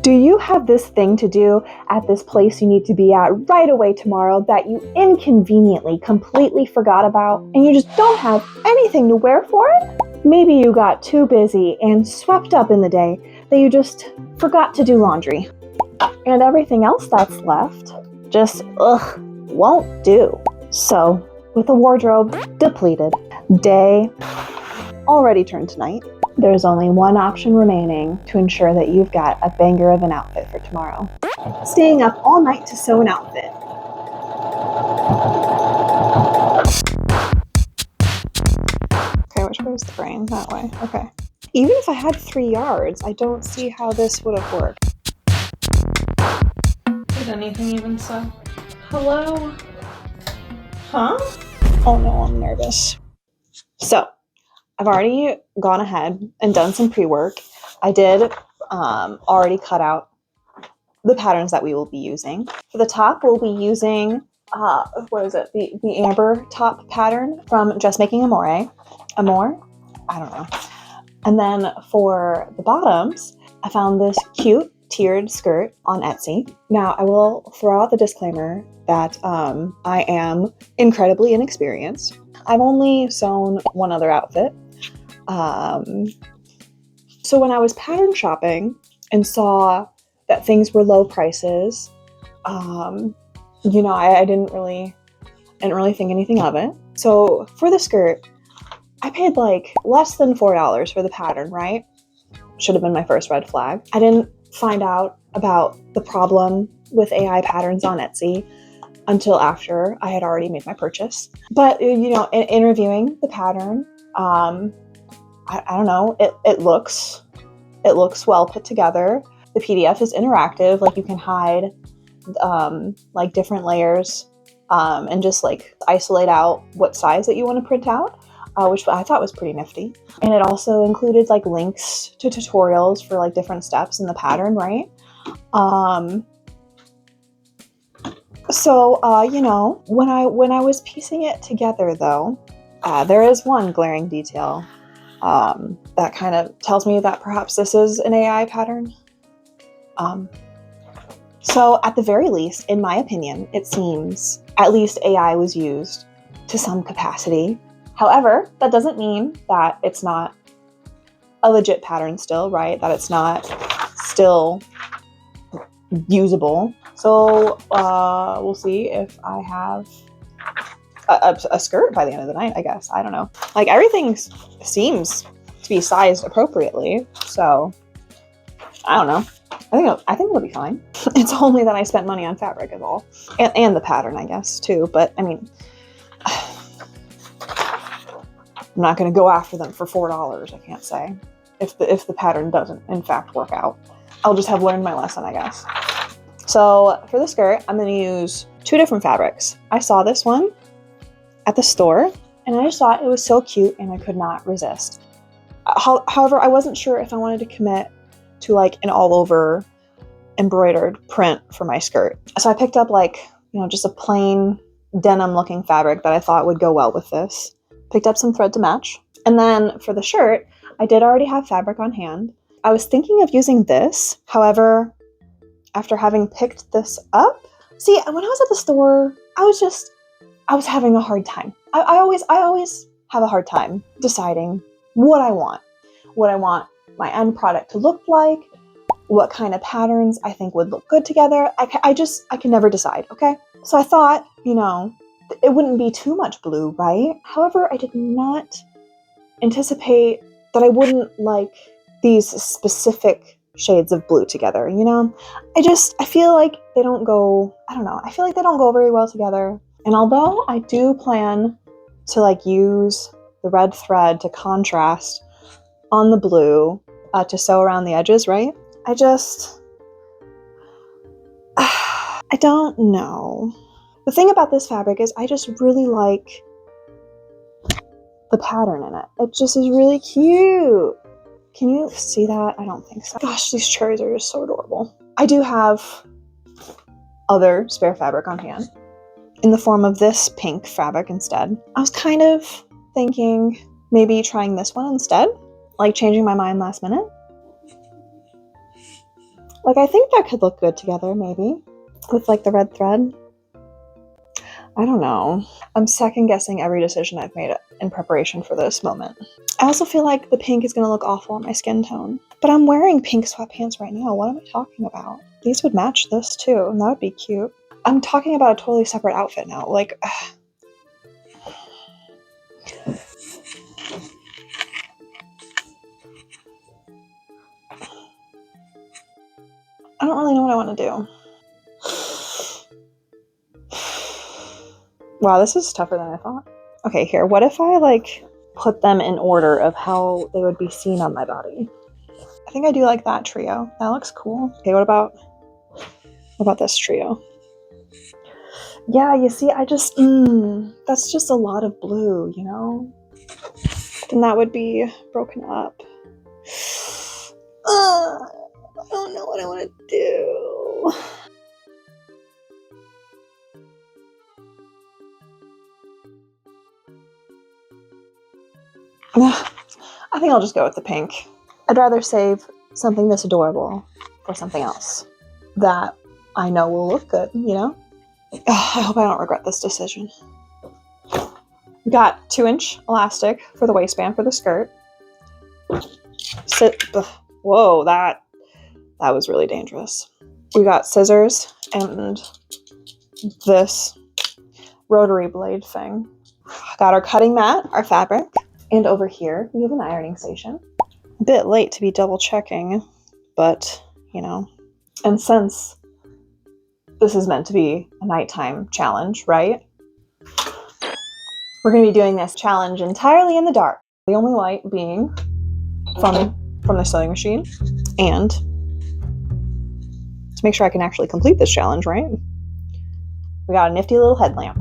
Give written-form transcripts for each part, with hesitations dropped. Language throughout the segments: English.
Do you have this thing to do at this place you need to be at right away tomorrow that you inconveniently completely forgot about and you just don't have anything to wear for it? Maybe you got too busy and swept up in the day that you just forgot to do laundry. And everything else that's left just, won't do. So, with a wardrobe depleted, day already turned to night, there's only one option remaining to ensure that you've got a banger of an outfit for tomorrow. Staying up all night to sew an outfit. Okay, which way is the brain? That way. Okay. Even if I had 3 yards, I don't see how this would have worked. Did anything even sew? Hello? Huh? Oh no, I'm nervous. So, I've already gone ahead and done some pre-work. I did already cut out the patterns that we will be using. For the top, we'll be using, the amber top pattern from Just Making Amore? I don't know. And then for the bottoms, I found this cute tiered skirt on Etsy. Now, I will throw out the disclaimer that I am incredibly inexperienced. I've only sewn one other outfit. So when I was pattern shopping and saw that things were low prices, I didn't really think anything of it. So for the skirt, I paid like less than $4 for the pattern, right? Should have been my first red flag. I didn't find out about the problem with AI patterns on Etsy until after I had already made my purchase. But, in reviewing the pattern, I don't know, it looks well put together. The PDF is interactive, like you can hide like different layers and just like isolate out what size that you want to print out, which I thought was pretty nifty. And it also included like links to tutorials for like different steps in the pattern, right? So when I was piecing it together though, there is one glaring detail that kind of tells me that perhaps this is an AI pattern. So at the very least, in my opinion, it seems at least AI was used to some capacity. However, that doesn't mean that it's not a legit pattern still, right? That it's not still usable. So we'll see if I have a skirt by the end of the night, I guess. I don't know. Like everything seems to be sized appropriately. So I don't know. I think it'll be fine. It's only that I spent money on fabric is all. And the pattern, I guess, too. But I mean, I'm not going to go after them for $4, I can't say. If the pattern doesn't, in fact, work out. I'll just have learned my lesson, I guess. So for the skirt, I'm going to use 2 different fabrics. I saw this one at the store, and I just thought it was so cute, and I could not resist. However, I wasn't sure if I wanted to commit to like an all-over embroidered print for my skirt. So I picked up just a plain denim-looking fabric that I thought would go well with this. Picked up some thread to match. And then for the shirt, I did already have fabric on hand. I was thinking of using this. However, after having picked this up, when I was at the store, I was having a hard time. I always have a hhard time deciding what I want my end product to look like, what kind of patterns I think would look good together. I can never decide, okay? So I thought, it wouldn't be too much blue, right? However, I did not anticipate that I wouldn't like these specific shades of blue together, I feel like they don't go, I feel like they don't go very well together. And although I do plan to use the red thread to contrast on the blue to sew around the edges, right? I don't know. The thing about this fabric is I just really like the pattern in it. It just is really cute. Can you see that? I don't think so. Gosh, these cherries are just so adorable. I do have other spare fabric on hand in the form of this pink fabric instead. I was kind of thinking maybe trying this one instead, like changing my mind last minute. Like, I think that could look good together, maybe. With, like, the red thread. I don't know. I'm second guessing every decision I've made in preparation for this moment. I also feel like the pink is going to look awful on my skin tone. But I'm wearing pink sweatpants right now. What am I talking about? These would match this too, and that would be cute. I'm talking about a totally separate outfit now. Like, I don't really know what I want to do. Wow, this is tougher than I thought. Okay, here. What if I, like, put them in order of how they would be seen on my body? I think I do like that trio. That looks cool. Okay, what about this trio? Yeah, you see, I just, that's just a lot of blue, you know? Then that would be broken up. I don't know what I want to do. I think I'll just go with the pink. I'd rather save something this adorable for something else that I know will look good, you know? I hope I don't regret this decision. We got 2-inch elastic for the waistband for the skirt. Whoa, that was really dangerous. We got scissors and this rotary blade thing. Got our cutting mat, our fabric, and over here we have an ironing station. A bit late to be double checking, but you know. And since this is meant to be a nighttime challenge, right? We're going to be doing this challenge entirely in the dark. The only light being from the sewing machine, and to make sure I can actually complete this challenge, right? We got a nifty little headlamp.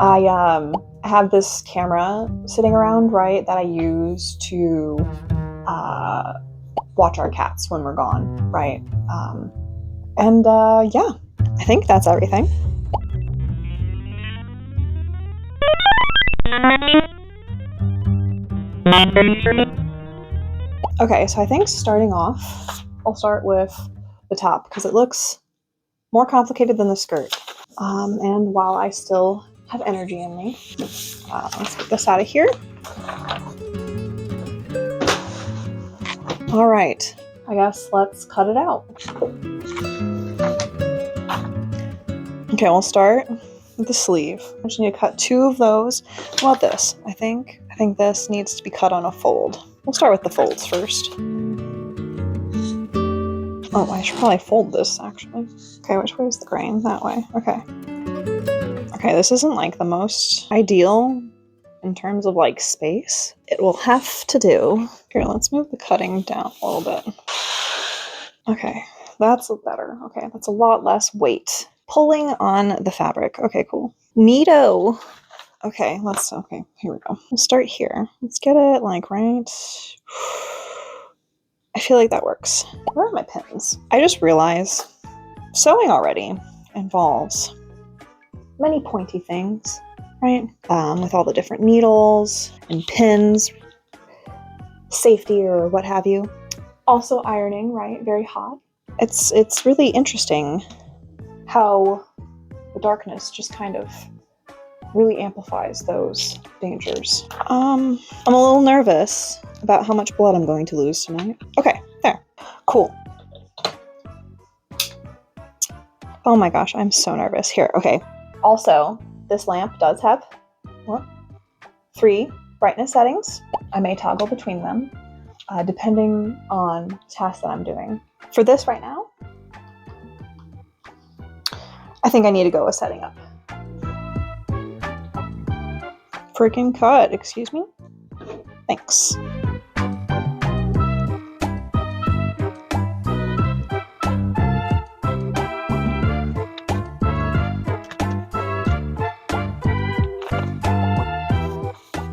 I have this camera sitting around, right, that I use to watch our cats when we're gone, right? Yeah, I think that's everything. Okay, so I think starting off, I'll start with the top because it looks more complicated than the skirt. And while I still have energy in me, let's get this out of here. All right, I guess let's cut it out. Okay, we'll start with the sleeve. I just need to cut 2 of those. How about this? I think this needs to be cut on a fold. We'll start with the folds first. Oh, I should probably fold this, actually. Okay, which way is the grain? That way. Okay. Okay, this isn't, like, the most ideal in terms of, like, space. It will have to do. Here, let's move the cutting down a little bit. Okay, that's better. Okay, that's a lot less weight pulling on the fabric. Okay, cool. Neato. Okay, here we go. We'll start here. Let's get it, like, right. I feel like that works. Where are my pins? I just realized sewing already involves many pointy things, right? With all the different needles and pins, safety or what have you. Also ironing, right? Very hot. It's really interesting how the darkness just kind of really amplifies those dangers. I'm a little nervous about how much blood I'm going to lose tonight. Okay, there. Cool. Oh my gosh, I'm so nervous. Here, okay. Also, this lamp does have 3 brightness settings. I may toggle between them, depending on the task that I'm doing. For this right now, I think I need to go with setting up. Freaking cut, excuse me? Thanks.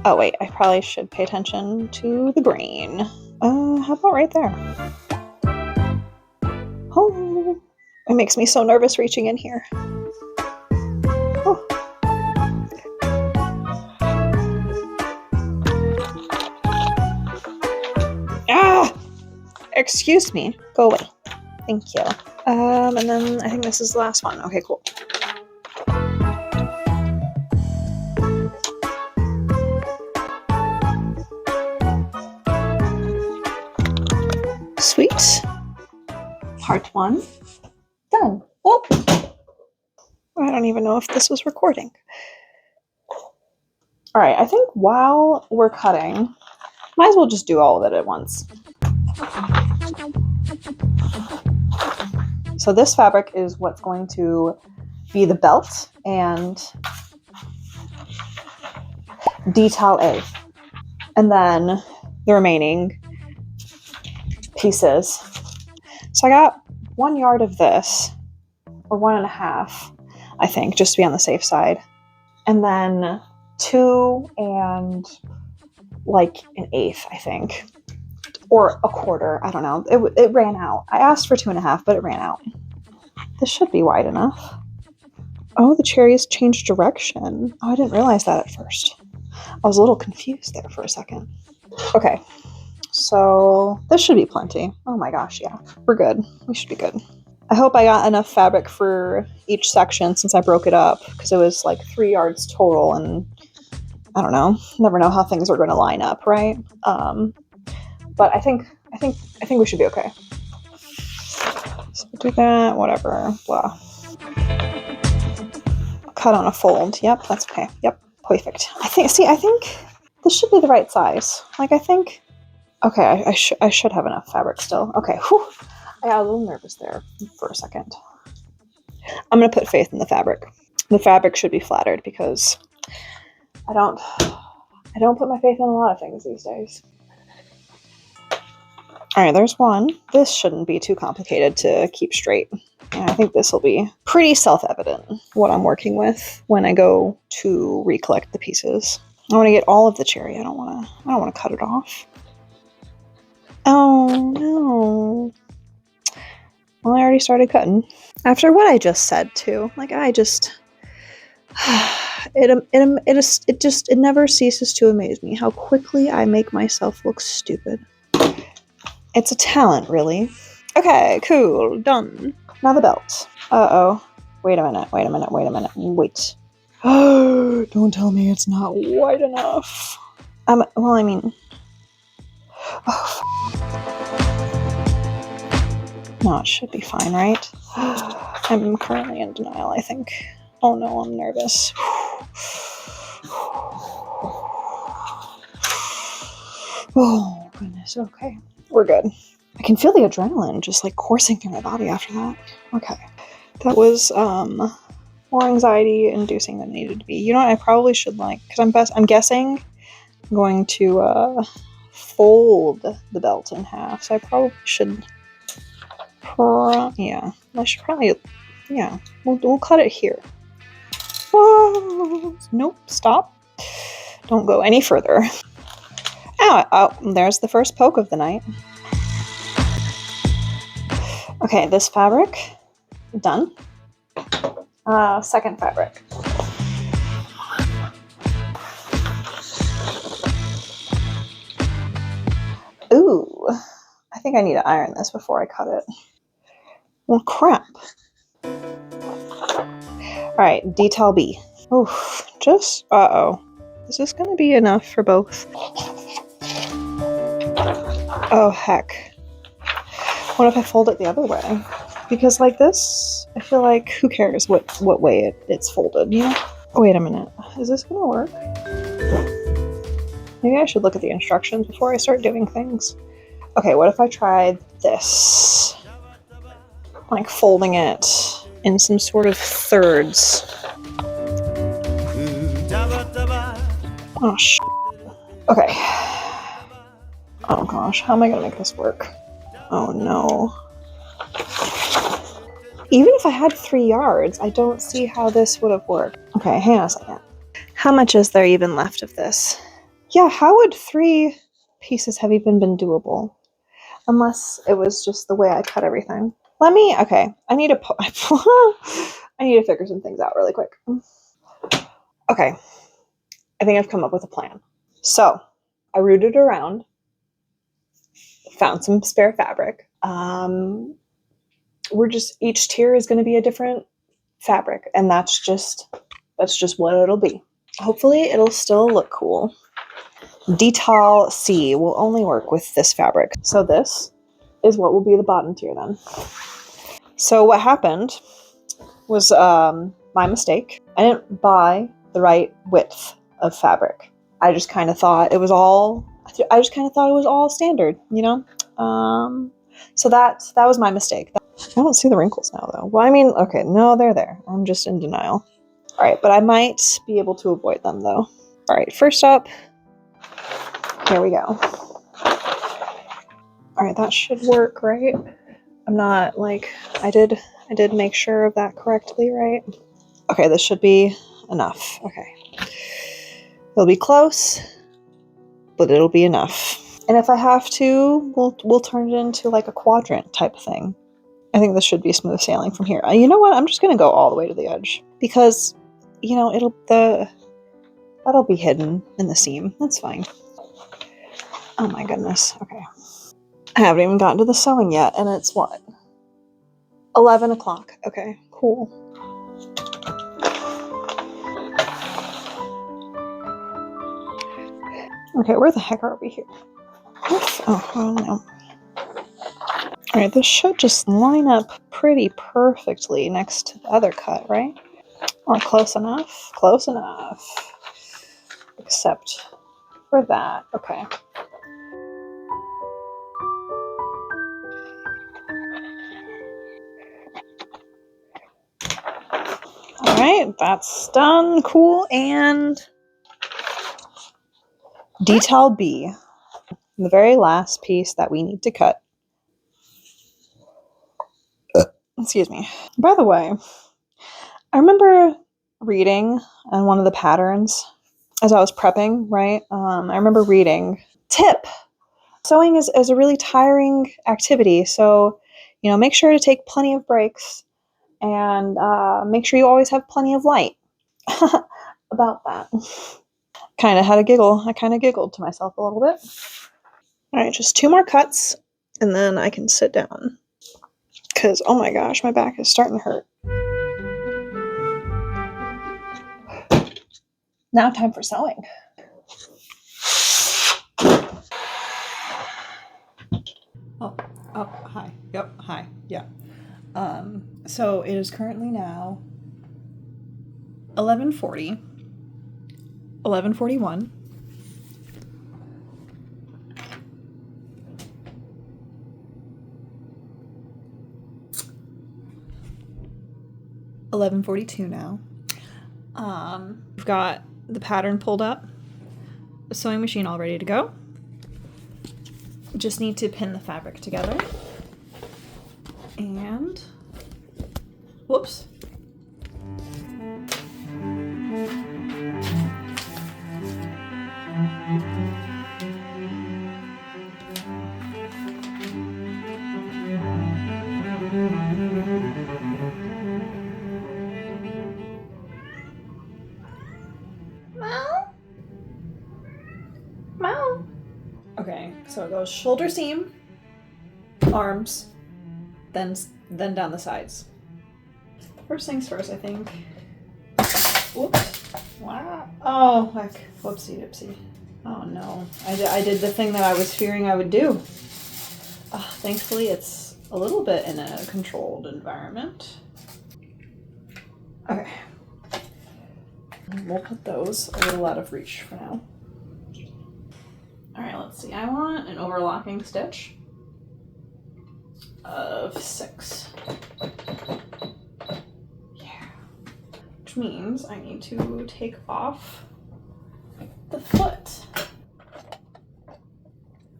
Oh wait, I probably should pay attention to the grain. How about right there? Oh, it makes me so nervous reaching in here. Oh. Ah! Excuse me. Go away. Thank you. And then I think this is the last one. Okay, cool. Sweet. Part 1 done. Oh, I don't even know if this was recording. All right, I think while we're cutting, might as well just do all of it at once. So this fabric is what's going to be the belt and detail A. And then the remaining pieces. So I got 1 yard of this, or 1.5, I think, just to be on the safe side. And then 2 and like 1/8, I think. Or 1/4, I don't know. It ran out. I asked for 2.5, but it ran out. This should be wide enough. Oh, the cherries changed direction. Oh, I didn't realize that at first. I was a little confused there for a second. Okay, so this should be plenty. Oh my gosh, yeah. We're good. We should be good. I hope I got enough fabric for each section since I broke it up, because it was like 3 yards total, and I don't know. Never know how things are going to line up, right? But I think we should be okay. So do that, whatever, blah. Cut on a fold. Yep, that's okay. Yep, perfect. I think this should be the right size. Like, I think, okay, I should have enough fabric still. Okay, whew. I got a little nervous there for a second. I'm gonna put faith in the fabric. The fabric should be flattered because I don't put my faith in a lot of things these days. All right, there's one. This shouldn't be too complicated to keep straight. And I think this will be pretty self-evident what I'm working with when I go to recollect the pieces. I want to get all of the cherry. I don't want to cut it off. Oh no. Well, I already started cutting. After what I just said too. Like, I just it never ceases to amaze me how quickly I make myself look stupid. It's a talent, really. Okay, cool, done. Now the belt. Uh-oh. Wait a minute. Wait. Oh, don't tell me it's not wide enough. Well, I mean... Oh, no, it should be fine, right? I'm currently in denial, I think. Oh no, I'm nervous. Oh, goodness, okay. We're good. I can feel the adrenaline just like coursing through my body after that. Okay. That was more anxiety inducing than it needed to be. You know what, I probably should, like, because I'm guessing I'm going to fold the belt in half. So I probably should yeah. I should probably, yeah. We'll cut it here. Whoa. Nope, stop. Don't go any further. Oh, there's the first poke of the night. Okay, this fabric, done. Second fabric. Ooh, I think I need to iron this before I cut it. Well, crap. Alright, detail B. Oof, just, uh-oh. Is this gonna be enough for both? Oh, heck. What if I fold it the other way? Because like this, I feel like, who cares what way it's folded, you know? Wait a minute, is this gonna work? Maybe I should look at the instructions before I start doing things. Okay, what if I tried this? Like folding it in some sort of thirds. Oh, sh**. Okay. Oh gosh, how am I gonna make this work? Oh no. Even if I had 3 yards, I don't see how this would have worked. Okay, hang on a second. How much is there even left of this? Yeah, how would 3 pieces have even been doable? Unless it was just the way I cut everything. Okay, I need to I need to figure some things out really quick. Okay, I think I've come up with a plan. So, I rooted around, found some spare fabric, each tier is going to be a different fabric, and that's just what it'll be. Hopefully it'll still look cool. Detail C will only work with this fabric. So this is what will be the bottom tier then. So what happened was my mistake. I didn't buy the right width of fabric. I just kind of thought it was all standard, you know? So that was my mistake. I don't see the wrinkles now though. Well, I mean, okay, no, they're there. I'm just in denial. All right, but I might be able to avoid them though. All right, first up, here we go. All right, that should work, right? I'm not like, I did make sure of that correctly, right? Okay, this should be enough. Okay. It'll be close, but it'll be enough. And if I have to, we'll turn it into like a quadrant type of thing. I think this should be smooth sailing from here. You know what? I'm just gonna go all the way to the edge because, you know, that'll be hidden in the seam. That's fine. Oh my goodness. Okay. I haven't even gotten to the sewing yet, and it's what? 11 o'clock. Okay, cool. Okay, where the heck are we here? Oh, I don't know. Alright, this should just line up pretty perfectly next to the other cut, right? Or close enough? Close enough. Except for that. Okay. Alright, that's done. Cool. And detail B. The very last piece that we need to cut. Excuse me. By the way, I remember reading on one of the patterns as I was prepping, right? I remember reading, tip, sewing is a really tiring activity. So, you know, make sure to take plenty of breaks and make sure you always have plenty of light. About that. Kind of had a giggle. I kind of giggled to myself a little bit. All right, just 2 more cuts and then I can sit down. Because, oh my gosh, my back is starting to hurt. Now time for sewing. Oh, hi. Yep, hi. Yeah. So it is currently now 11:40. 11:41. $11:42 now. We've got the pattern pulled up, the sewing machine all ready to go. Just need to pin the fabric together. And whoops. Okay, so it goes shoulder seam, arms, then down the sides. First things first, I think. Whoops. Wow. Oh, heck. Whoopsie dipsy. Oh no. I did the thing that I was fearing I would do. Thankfully, it's a little bit in a controlled environment. Okay. We'll put those a little out of reach for now. Alright, let's see. I want an overlocking stitch of 6. Yeah. Which means I need to take off the foot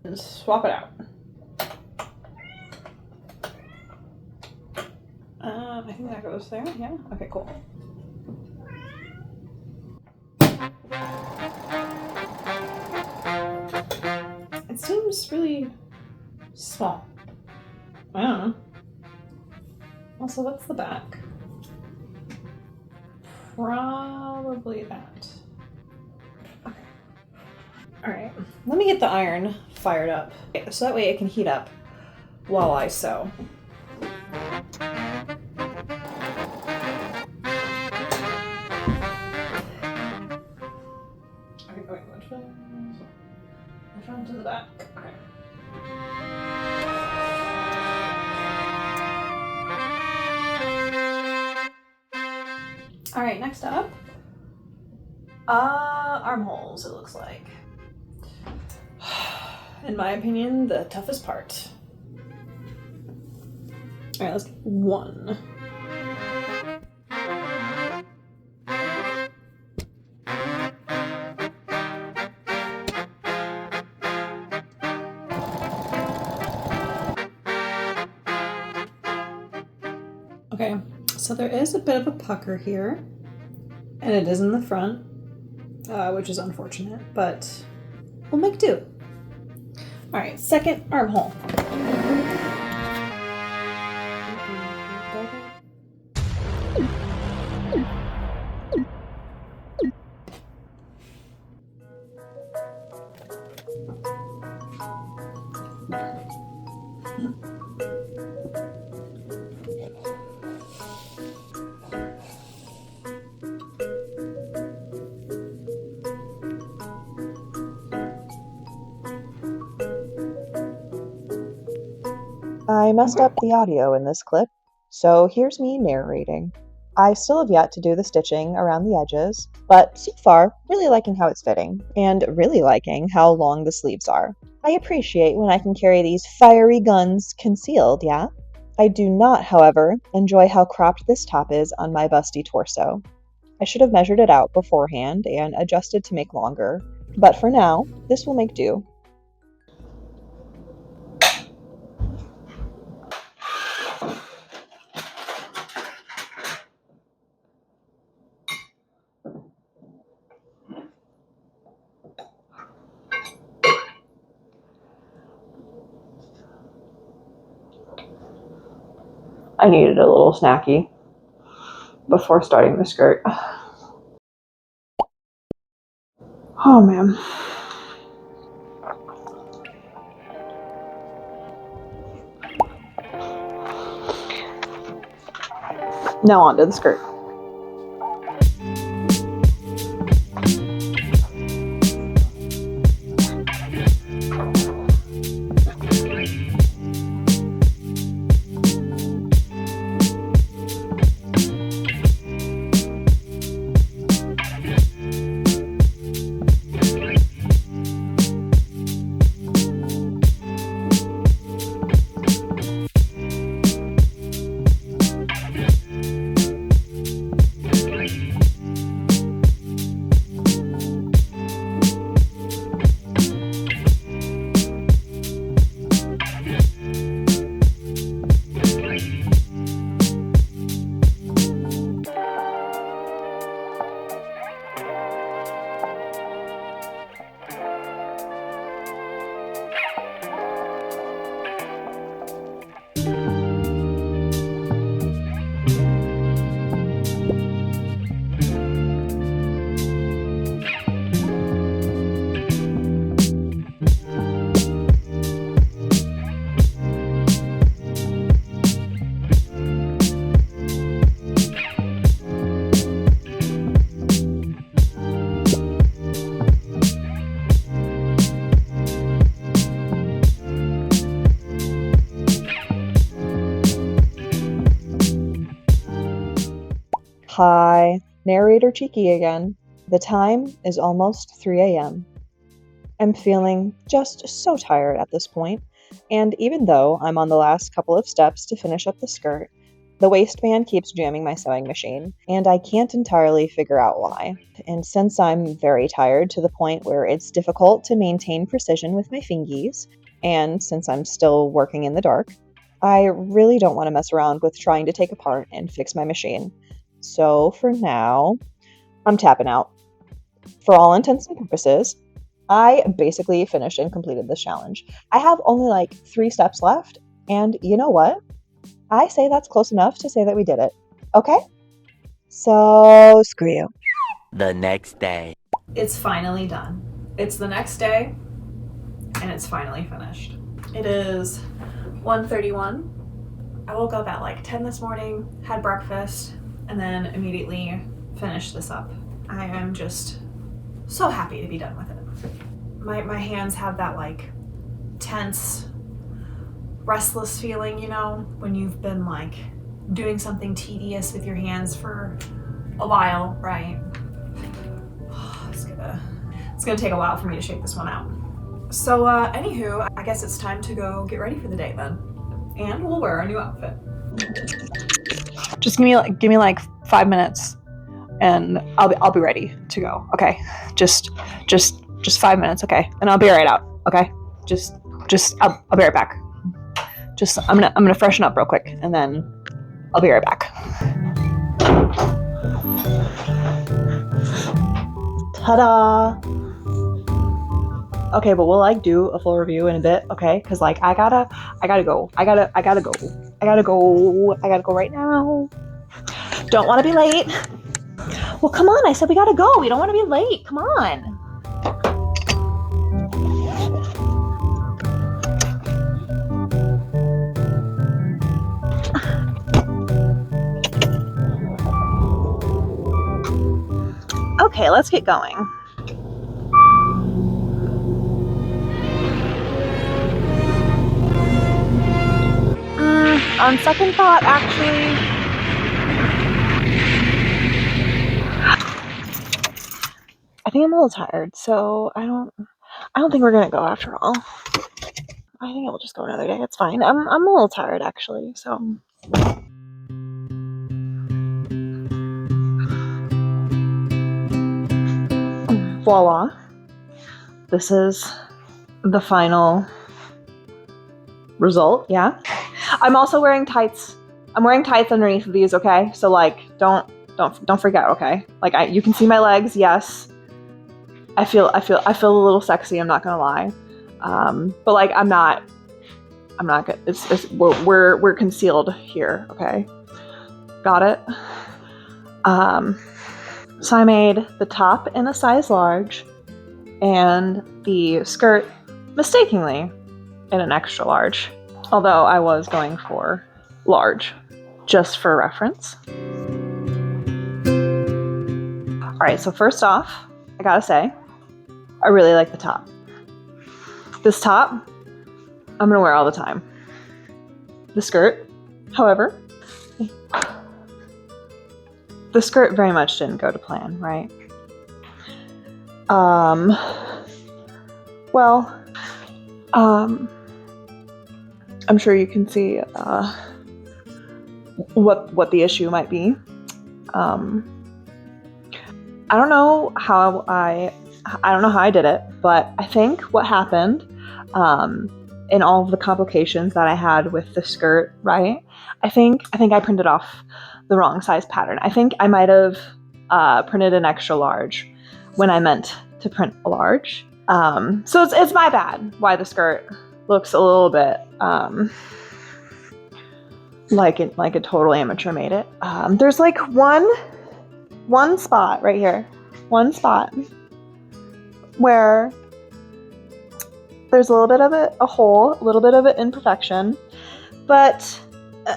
and swap it out. I think that goes there. Yeah? Okay, cool. It seems really small. I don't know. Also, what's the back? Probably that. Okay. Alright, let me get the iron fired up. Okay, so that way it can heat up while I sew. to the back. Okay. All right, next up, armholes, it looks like. In my opinion, the toughest part. All right, let's get 1. Okay, so there is a bit of a pucker here, and it is in the front, which is unfortunate, but we'll make do. All right, second armhole. I messed up the audio in this clip, so here's me narrating. I still have yet to do the stitching around the edges, but so far, really liking how it's fitting, and really liking how long the sleeves are. I appreciate when I can carry these fiery guns concealed, yeah? I do not, however, enjoy how cropped this top is on my busty torso. I should have measured it out beforehand and adjusted to make longer, but for now, this will make do. I needed a little snacky before starting the skirt. Oh man. Now on to the skirt. Hi, narrator Cheeky again. The time is almost 3 a.m. I'm feeling just so tired at this point, and even though I'm on the last couple of steps to finish up the skirt, the waistband keeps jamming my sewing machine, and I can't entirely figure out why. And since I'm very tired to the point where it's difficult to maintain precision with my fingies, and since I'm still working in the dark, I really don't want to mess around with trying to take apart and fix my machine. So for now, I'm tapping out. For all intents and purposes, I basically finished and completed this challenge. I have only like 3 steps left, and you know what? I say that's close enough to say that we did it. Okay? So screw you. The next day. It's finally done. It's the next day, and it's finally finished. It is 1:31. I woke up at like 10 this morning, had breakfast, and then immediately finished this up. I am just so happy to be done with it. my hands have that like tense, restless feeling, you know, when you've been like doing something tedious with your hands for a while, right? It's gonna take a while for me to shake this one out. So anywho, I guess it's time to go get ready for the day then. And we'll wear our new outfit. Just give me like 5 minutes, and I'll be ready to go. Okay, just 5 minutes. Okay, and I'll be right out. Okay, I'll be right back. I'm gonna freshen up real quick, and then I'll be right back. Ta-da! Okay, but we'll like do a full review in a bit, okay? Cause like I gotta go right now. Don't want to be late. Well, come on, I said we gotta go. We don't want to be late. Come on. Okay, let's get going. On second thought, actually, I think I'm a little tired, so I don't think we're gonna go after all. I think we'll just go another day. It's fine. I'm a little tired actually, so. Voila. This is the final result, yeah. I'm also wearing tights. I'm wearing tights underneath of these, okay? So like don't freak out, okay? Like you can see my legs, yes. I feel a little sexy, I'm not gonna lie. But like I'm not good. We're concealed here, okay? Got it? So I made the top in a size large and the skirt mistakenly in an extra large. Although I was going for large, just for reference. All right, so first off, I gotta say, I really like the top. This top, I'm gonna wear all the time. The skirt, however, the skirt very much didn't go to plan, right? I'm sure you can see what the issue might be. I don't know how I did it, but I think what happened in all of the complications that I had with the skirt, right? I think I printed off the wrong size pattern. I think I might have printed an extra large when I meant to print a large. So it's my bad why the skirt looks a little bit like a total amateur made it. There's like one spot right here, one spot where there's a little bit of a hole, a little bit of an imperfection, but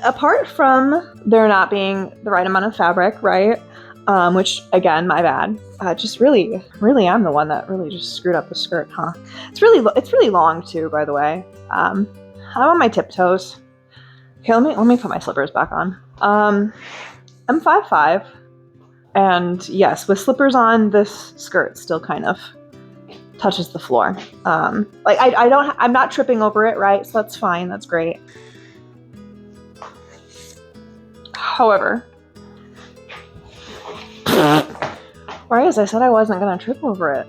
apart from there not being the right amount of fabric, right? Which again, my bad. Just really I'm the one that really just screwed up the skirt, huh? It's really long too, by the way. I'm on my tiptoes. Okay, let me put my slippers back on. I'm 5'5", and yes, with slippers on, this skirt still kind of touches the floor. Like I'm not tripping over it, right? So that's fine. That's great. However, right as I said I wasn't gonna trip over it.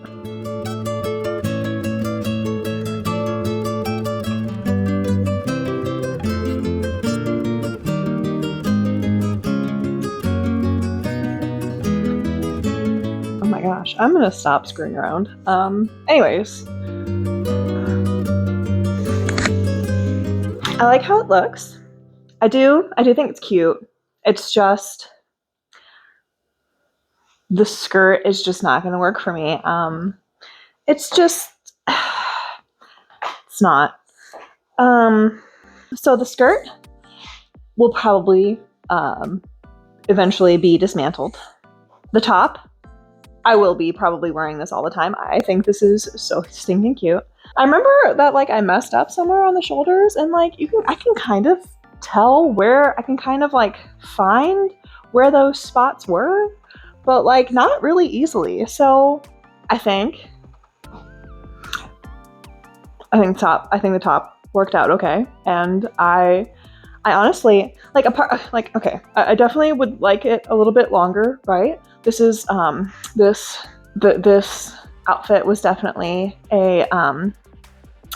Oh my gosh, I'm gonna stop screwing around. Anyways. I like how it looks. I do think it's cute. It's just the skirt is just not going to work for me. It's just it's not. So the skirt will probably eventually be dismantled. The top I will be probably wearing this all the time. I think this is so stinking cute. I remember that like I messed up somewhere on the shoulders, and like I can kind of tell where, I can kind of like find where those spots were, but like not really easily. So I think the top worked out okay, and I honestly like okay, I definitely would like it a little bit longer, right? This is this outfit was definitely a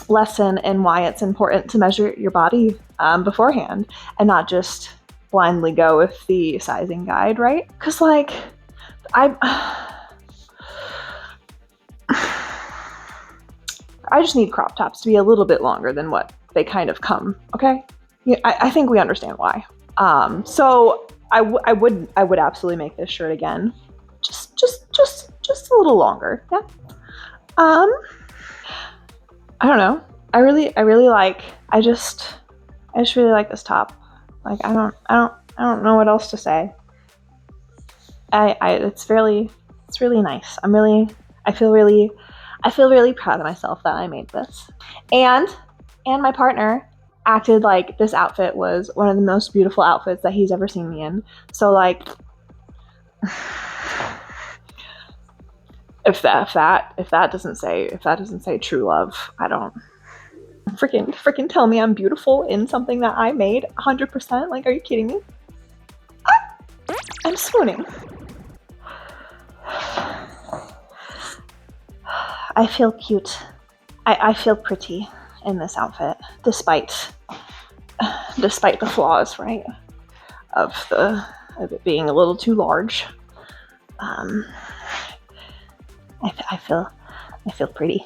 lesson in why it's important to measure your body beforehand and not just blindly go with the sizing guide, right? Because like I just need crop tops to be a little bit longer than what they kind of come, okay? Yeah, I think we understand why. So I would absolutely make this shirt again, just a little longer, yeah. I don't know. I really like. I just really like this top. Like I don't know what else to say. It's really nice. I feel really proud of myself that I made this. And my partner acted like this outfit was one of the most beautiful outfits that he's ever seen me in. So like if that doesn't say true love, I don't freaking tell me I'm beautiful in something that I made 100%. Like, are you kidding me? I'm swooning. I feel cute. I feel pretty in this outfit, despite the flaws, right? Of it being a little too large. I feel pretty.